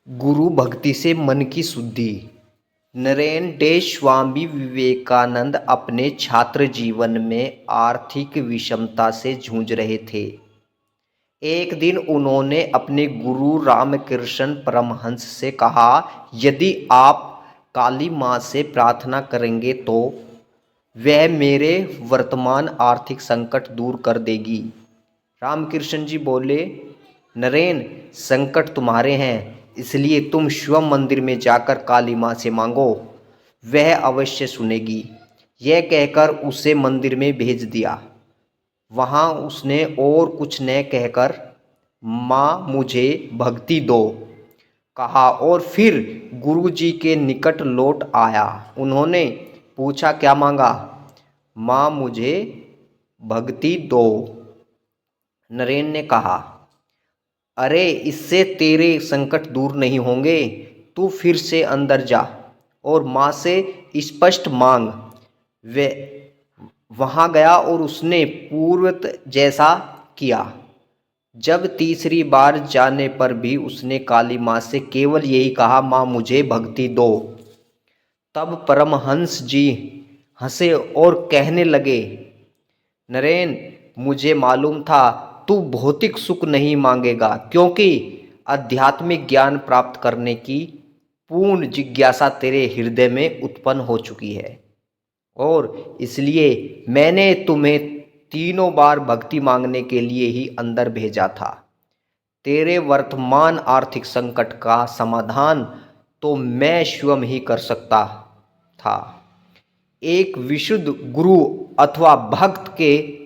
गुरु भक्ति से मन की शुद्धि। नरेन डे स्वामी विवेकानंद अपने छात्र जीवन में आर्थिक विषमता से जूझ रहे थे। एक दिन उन्होंने अपने गुरु रामकृष्ण परमहंस से कहा, यदि आप काली माँ से प्रार्थना करेंगे तो वह मेरे वर्तमान आर्थिक संकट दूर कर देगी। रामकृष्ण जी बोले, नरेन, संकट तुम्हारे हैं, इसलिए तुम शिव मंदिर में जाकर काली माँ से मांगो, वह अवश्य सुनेगी। यह कहकर उसे मंदिर में भेज दिया। वहाँ उसने और कुछ न कहकर माँ मुझे भक्ति दो कहा और फिर गुरु जी के निकट लौट आया। उन्होंने पूछा, क्या मांगा? माँ मुझे भक्ति दो। नरेन ने कहा, अरे इससे तेरे संकट दूर नहीं होंगे, तू फिर से अंदर जा और माँ से स्पष्ट मांग। वे वहाँ गया और उसने पूर्वत जैसा किया। जब तीसरी बार जाने पर भी उसने काली माँ से केवल यही कहा, माँ मुझे भक्ति दो। तब परमहंस जी हंसे और कहने लगे, नरेन, मुझे मालूम था तू भौतिक सुख नहीं मांगेगा, क्योंकि आध्यात्मिक ज्ञान प्राप्त करने की पूर्ण जिज्ञासा तेरे हृदय में उत्पन्न हो चुकी है और इसलिए मैंने तुम्हें तीनों बार भक्ति मांगने के लिए ही अंदर भेजा था। तेरे वर्तमान आर्थिक संकट का समाधान तो मैं स्वयं ही कर सकता था। एक विशुद्ध गुरु अथवा भक्त के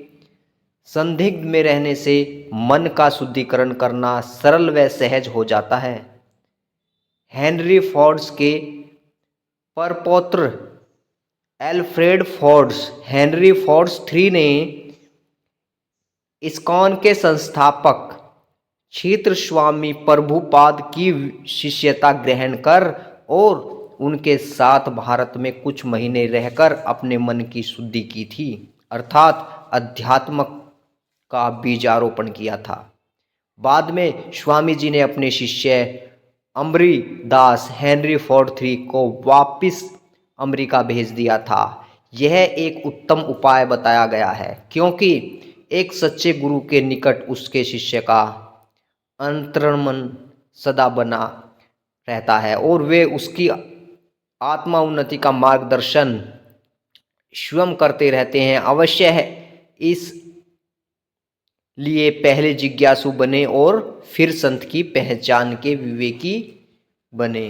संदिग्ध में रहने से मन का शुद्धिकरण करना सरल व सहज हो जाता है। हेनरी फोर्ड्स के परपौत्र Alfred Fords, Henry Fords III ने इस्कॉन के संस्थापक क्षेत्र स्वामी प्रभुपाद की शिष्यता ग्रहण कर और उनके साथ भारत में कुछ महीने रहकर अपने मन की शुद्धि की थी, अर्थात अध्यात्म का बीजारोपण किया था। बाद में स्वामी जी ने अपने शिष्य अमरीदास हेनरी फोर्ड III को वापिस अमेरिका भेज दिया था। यह एक उत्तम उपाय बताया गया है, क्योंकि एक सच्चे गुरु के निकट उसके शिष्य का अंतर्मन सदा बना रहता है और वे उसकी आत्मा उन्नति का मार्गदर्शन स्वयं करते रहते हैं। अवश्य है, इस लिए पहले जिज्ञासु बने और फिर संत की पहचान के विवेकी बने।